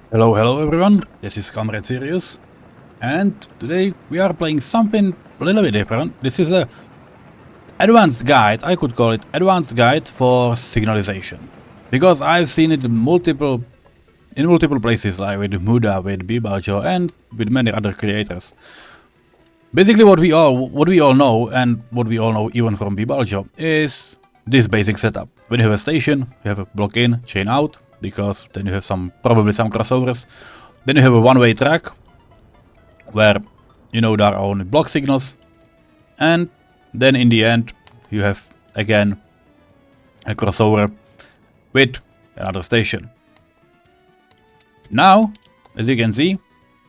Hello everyone, this is comrade-Sirius, and today we are playing something a little bit different. This is a advanced guide, I could call it advanced guide for signalization. Because I've seen it in multiple places, like with Muda, with BBalljo, and with many other creators. Basically what we all know, and what we all know even from BBalljo, is this basic setup. When you have a station, you have a block in, chain out, because then you have probably some crossovers. Then you have a one-way track, where there are only block signals, and then in the end you have again a crossover with another station. Now, as you can see,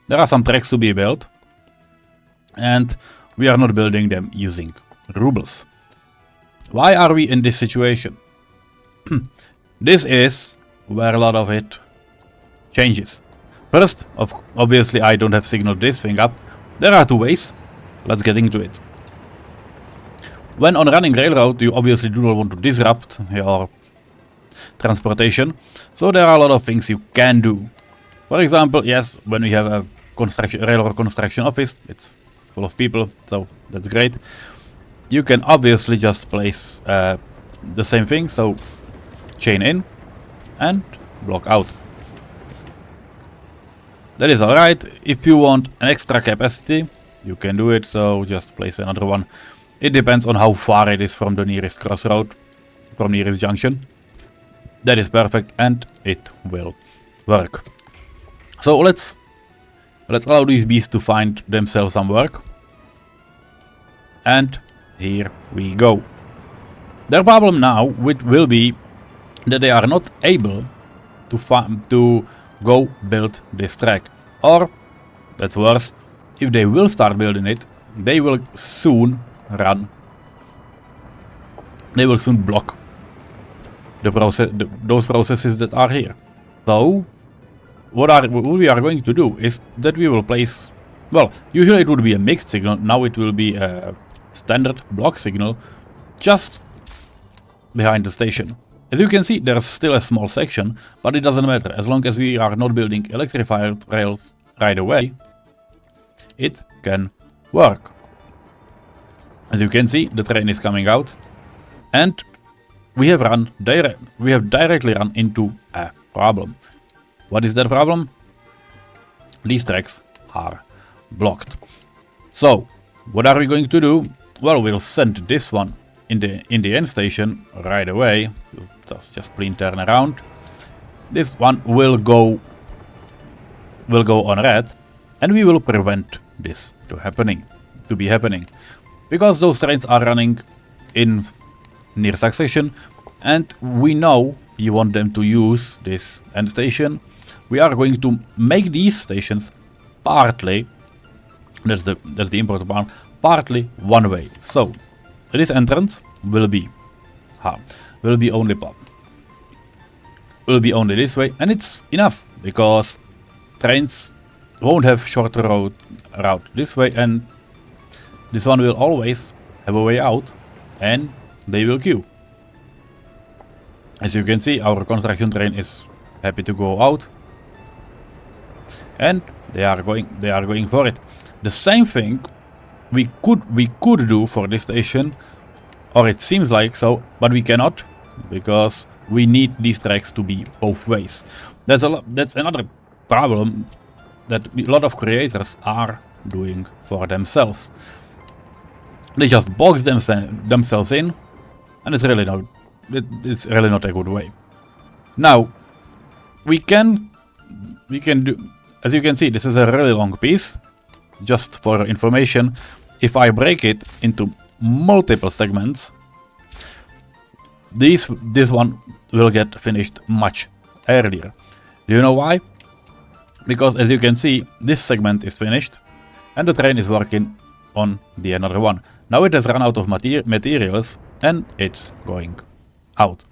there are some tracks to be built, and we are not building them using rubles. Why are we in this situation? This is where a lot of it changes. First, obviously I don't have signaled this thing up. There are two ways. Let's get into it. When on running railroad, you obviously do not want to disrupt your transportation. So there are a lot of things you can do. For example, yes, when we have a railroad construction office, it's full of people, so that's great. You can obviously just place the same thing, so chain in and block out. That is alright. If you want an extra capacity, you can do it, so just place another one. It depends on how far it is from the nearest crossroad, from nearest junction. That is perfect, and it will work. So let's allow these beasts to find themselves some work. And here we go. Their problem now will be that they are not able to go build this track. Or, that's worse, if they will start building it, they will soon block those processes that are here. So, what we are going to do is that we will place, well, usually it would be a mixed signal, now it will be a standard block signal just behind the station. As you can see, there's still a small section, but it doesn't matter. As long as we are not building electrified rails right away, it can work. As you can see, the train is coming out, and we have directly run into a problem. What is that problem? These tracks are blocked. So, what are we going to do? Well, we'll send this one in the end station right away. Just plain turn around. This one will go on red, and we will prevent this to be happening, because those trains are running in near succession, and we know you want them to use this end station. We are going to make these stations partly, that's the important part, partly one way. So this entrance will be only this way, and it's enough because trains won't have shorter route this way, and this one will always have a way out, and they will queue. As you can see, our construction train is happy to go out, and they are going for it. The same thing we could do for this station, or it seems like so, but we cannot, because we need these tracks to be both ways. That's another problem that a lot of creators are doing for themselves. They just box themselves in, and it's really not a good way. Now we can do, as you can see, this is a really long piece. Just for information, if I break it into multiple segments, this one will get finished much earlier. Do you know why? Because as you can see, this segment is finished, and the train is working on the another one. Now it has run out of materials, and it's going out.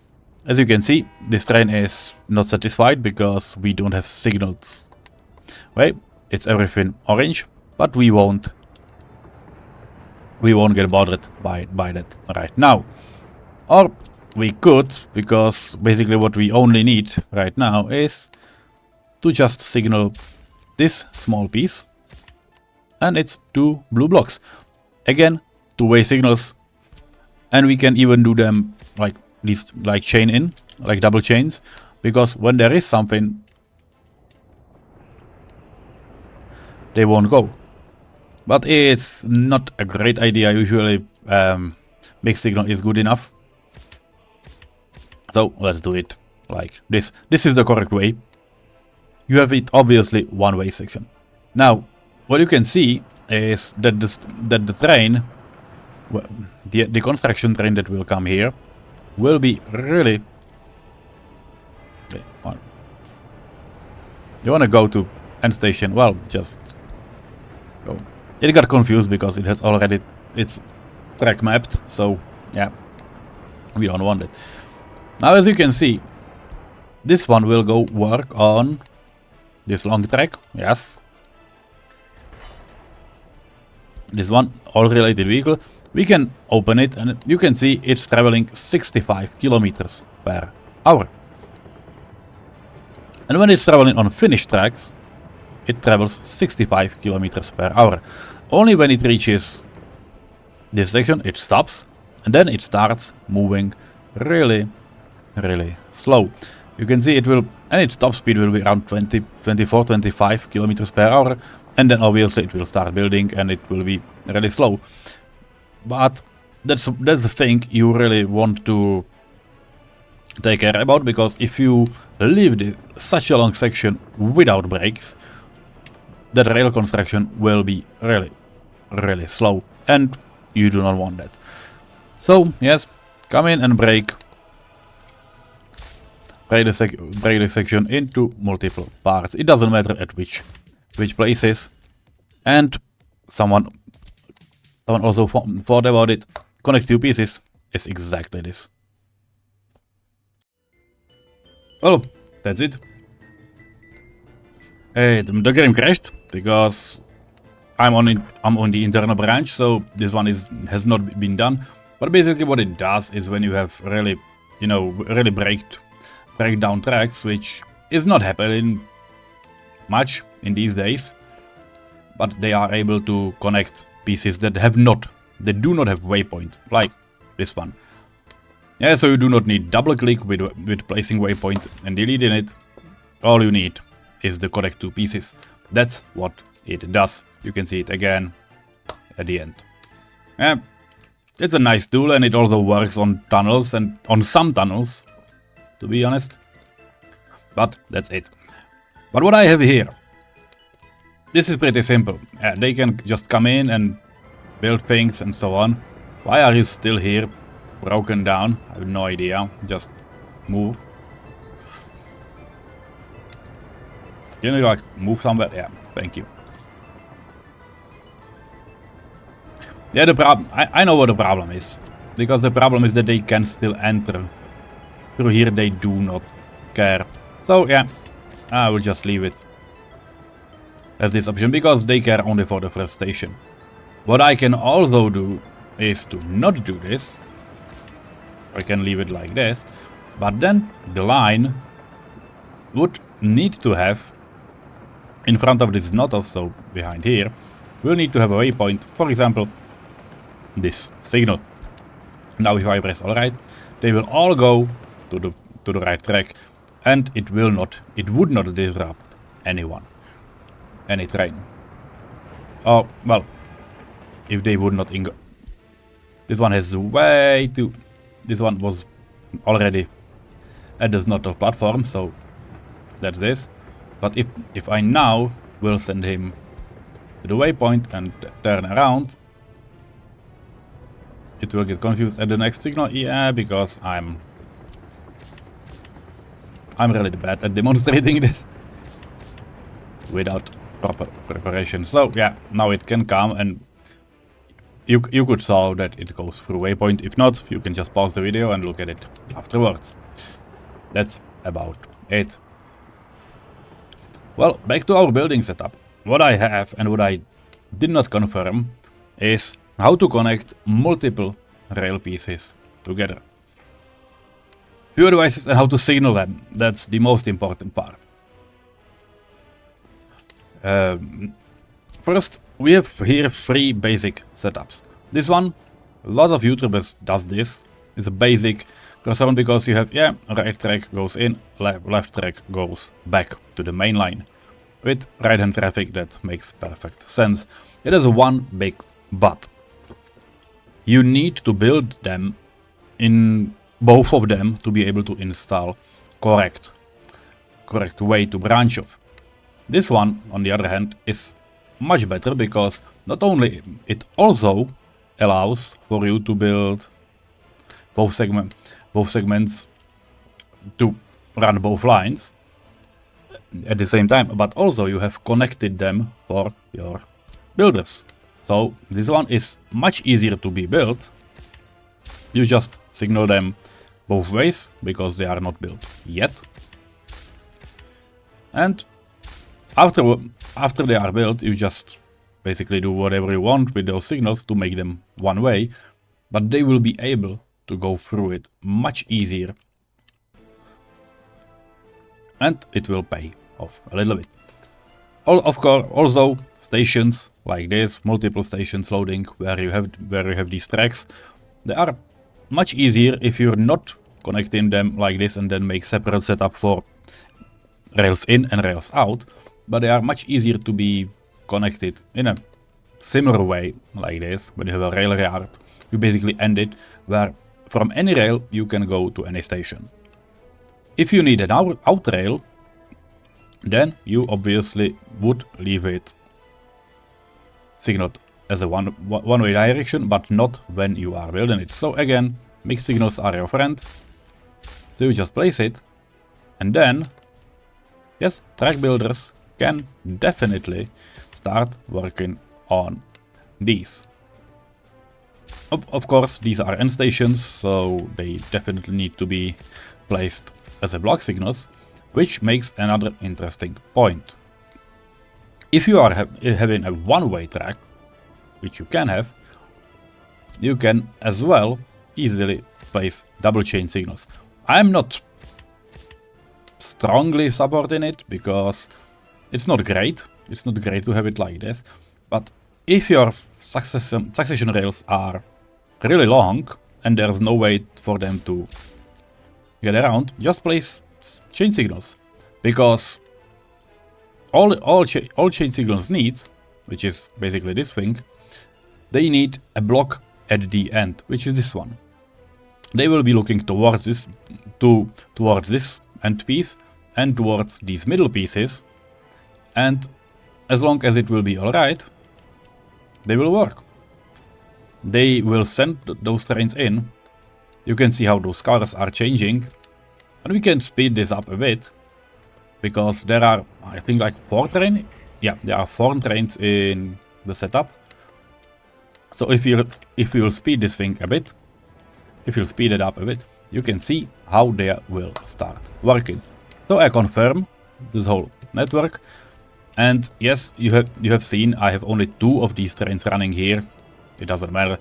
As you can see, this train is not satisfied because we don't have signals. Right? It's everything orange, but we won't get bothered by that right now. Or we could, because basically what we only need right now is to just signal this small piece, and it's 2 blue blocks. Again, two-way signals, and we can even do them like these, like chain in, like double chains, because when there is something, they won't go. But it's not a great idea. Usually mixed signal is good enough. So let's do it like this. This is the correct way. You have it obviously one-way section. Now what you can see is that the train, the construction train that will come here, will be really... Okay, you want to go to end station? Well, just go. It got confused because it has already its track mapped, so yeah, we don't want it. Now as you can see, this one will go work on this long track, yes. This one, all related vehicle, we can open it and you can see it's traveling 65 kilometers per hour. And when it's traveling on finished tracks, it travels 65 kilometers per hour. Only when it reaches this section it stops, and then it starts moving really slow. You can see it will, and its top speed will be around 24-25 kilometers per hour, and then obviously it will start building and it will be really slow. But that's the thing you really want to take care about, because if you leave such a long section without brakes, that rail construction will be really slow, and you do not want that. So yes, come in and break the section into multiple parts. It doesn't matter at which places. And someone also thought about it. Connect two pieces is exactly this. Well, that's it. The game crashed because I'm on the internal branch, so this one has not been done. But basically what it does is when you have really break down tracks, which is not happening much in these days, but they are able to connect pieces that do not have waypoint, like this one. Yeah, so you do not need double click with placing waypoint and deleting it. All you need is the connect two pieces. That's what it does. You can see it again at the end. Yeah, it's a nice tool, and it also works on tunnels, and on some tunnels, to be honest. But that's it. But what I have here, this is pretty simple. They can just come in and build things and so on. Why are you still here, broken down? I have no idea. Just move. Can you like move somewhere? Yeah, thank you. Yeah, the problem, I know what the problem is. Because the problem is that they can still enter. Through here they do not care. So yeah, I will just leave it as this option, because they care only for the first station. What I can also do is to not do this. I can leave it like this, but then the line would need to have, in front of this not off, so behind here, will need to have a waypoint, for example, this signal. Now if I press alright, they will all go to the right track, and it would not disrupt anyone, any train. Oh, well, if they would not this one has way too, this one was already at the not off platform, so that's this. But if I now will send him to the waypoint and turn around, it will get confused at the next signal. Yeah, because I'm really bad at demonstrating this without proper preparation. So yeah, now it can come, and you could solve that it goes through waypoint. If not, you can just pause the video and look at it afterwards. That's about it. Well, back to our building setup. What I have and what I did not confirm is how to connect multiple rail pieces together. Few devices and how to signal them. That's the most important part. First, we have here 3 basic setups. This one, a lot of YouTubers does this. It's a basic crossover because you have, right track goes in, left track goes back to the main line. With right hand traffic, that makes perfect sense. It is one big but. You need to build them in both of them to be able to install correct way to branch off. This one, on the other hand, is much better because not only it also allows for you to build both segments to run both lines at the same time, but also you have connected them for your builders. So this one is much easier to be built. You just signal them both ways because they are not built yet. And after they are built, you just basically do whatever you want with those signals to make them one way, but they will be able to go through it much easier. And it will pay off a little bit. Of course, also stations like this, multiple stations loading, where you have these tracks, they are much easier if you're not connecting them like this and then make separate setup for rails in and rails out, but they are much easier to be connected in a similar way like this. When you have a rail yard, you basically end it where from any rail you can go to any station. If you need an out rail, then you obviously would leave it signaled as a one-way direction, but not when you are building it. So again, mixed signals are your friend. So you just place it, and then, yes, track builders can definitely start working on these. Of course, these are end stations, so they definitely need to be placed as a block signals, which makes another interesting point. If you are having a one-way track, which you can have, you can as well easily place double chain signals. I'm not strongly supporting it because it's not great. It's not great to have it like this. But if your succession rails are really long and there's no way for them to get around, just place chain signals, because all chain signals needs, which is basically this thing, they need a block at the end, which is this one. They will be looking towards this end piece and towards these middle pieces, and as long as it will be alright, they will work. They will send those trains in. You can see how those cars are changing, and we can speed this up a bit because there are, I think, like 4 trains. Yeah, there are 4 trains in the setup. So if you will speed this thing a bit, if you speed it up a bit, you can see how they will start working. So I confirm this whole network, and yes, you have seen I have only 2 of these trains running here. It doesn't matter.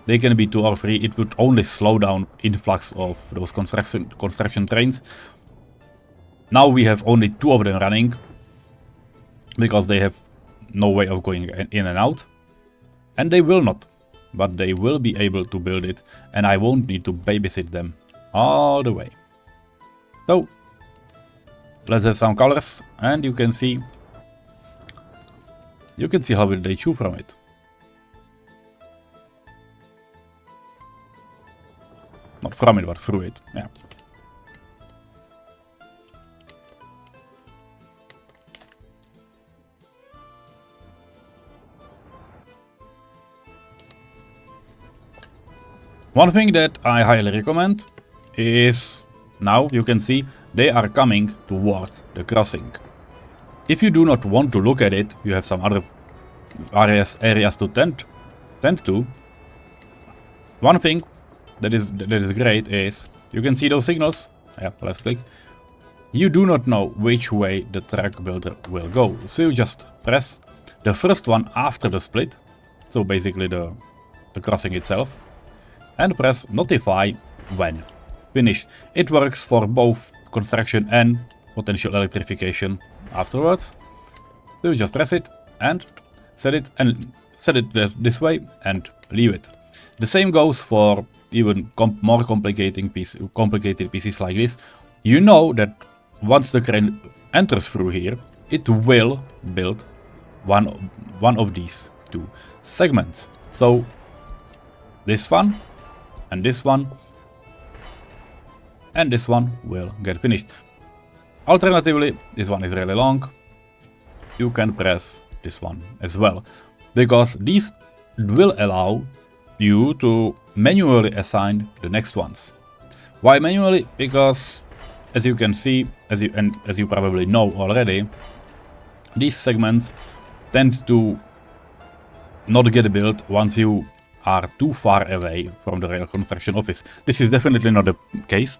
They can be 2 or 3. It would only slow down influx of those construction trains. Now we have only 2 of them running because they have no way of going in and out. And they will not, but they will be able to build it, and I won't need to babysit them all the way. So let's have some colors, and you can see how will they chew from it. Not from it, but through it. Yeah. One thing that I highly recommend is, now you can see they are coming towards the crossing. If you do not want to look at it, you have some other areas to tend to. One thing that is great is you can see those signals. Yeah, left click. You do not know which way the track builder will go, so you just press the first one after the split, so basically the crossing itself, and press notify when finished. It works for both construction and potential electrification afterwards. So you just press it and set it this way and leave it. The same goes for even more complicated pieces like this. You know that once the crane enters through here, it will build one of these two segments. So this one and this one and this one will get finished. Alternatively, this one is really long. You can press this one as well, because these will allow you to manually assign the next ones. Why manually? Because as you can see, as you probably know already, these segments tend to not get built once you are too far away from the rail construction office. This is definitely not the case,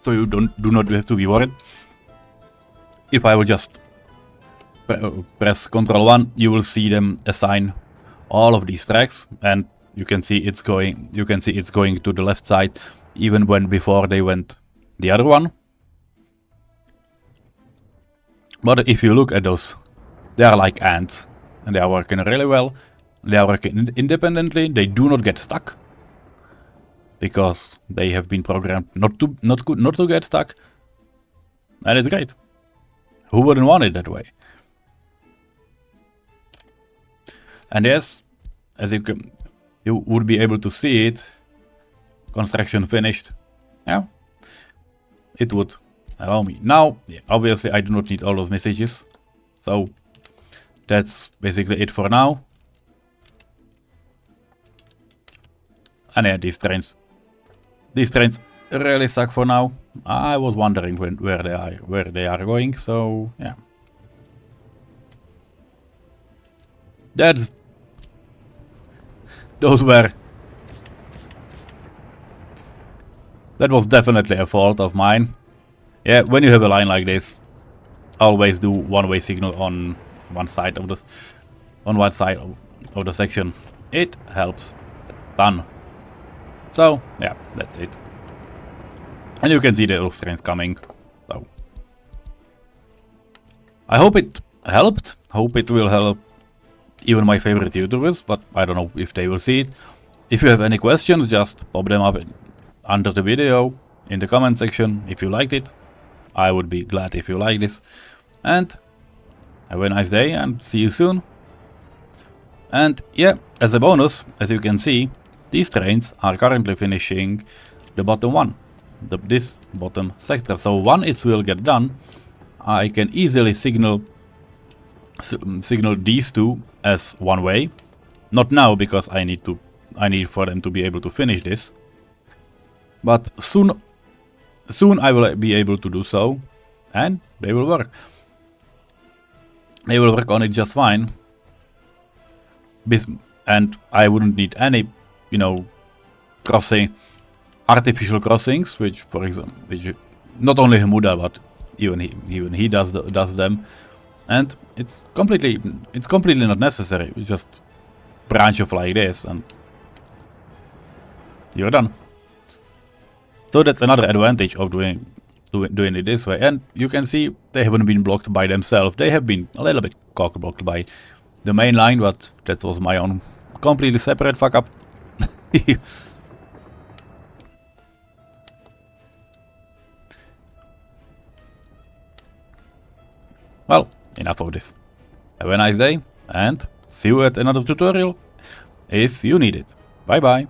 so you do not have to be worried. If I will just press Ctrl 1, you will see them assign all of these tracks, and you can see it's going. You can see it's going to the left side, even when before they went the other one. But if you look at those, they are like ants, and they are working really well. They are working independently. They do not get stuck because they have been programmed not to get stuck, and it's great. Who wouldn't want it that way? And yes, as you would be able to see it. Construction finished. Yeah, it would allow me. Now, yeah, obviously, I do not need all those messages, so that's basically it for now. And yeah, these trains really suck for now. I was wondering where they are going. So yeah, that was definitely a fault of mine. Yeah, when you have a line like this, always do one-way signal on one side of the section. It helps a ton. So yeah, that's it. And you can see the little trains coming. So I hope it helped. Hope it will help even my favorite YouTubers, but I don't know if they will see it. If you have any questions, just pop them up under the video in the comment section if you liked it. I would be glad if you like this. And have a nice day and see you soon. And yeah, as a bonus, as you can see, these trains are currently finishing the bottom one, this bottom sector. So when it will get done, I can easily signal these two as one way. Not now, because I need for them to be able to finish this. But soon I will be able to do so, and they will work. They will work on it just fine. And I wouldn't need any, artificial crossings, which, for example, not only Hamuda, but even he does them, and it's completely not necessary. You just branch off like this, and you're done. So that's another advantage of doing it this way. And you can see they haven't been blocked by themselves. They have been a little bit cock-blocked by the main line, but that was my own completely separate fuck up. Well, enough of this. Have a nice day, and see you at another tutorial if you need it. Bye bye.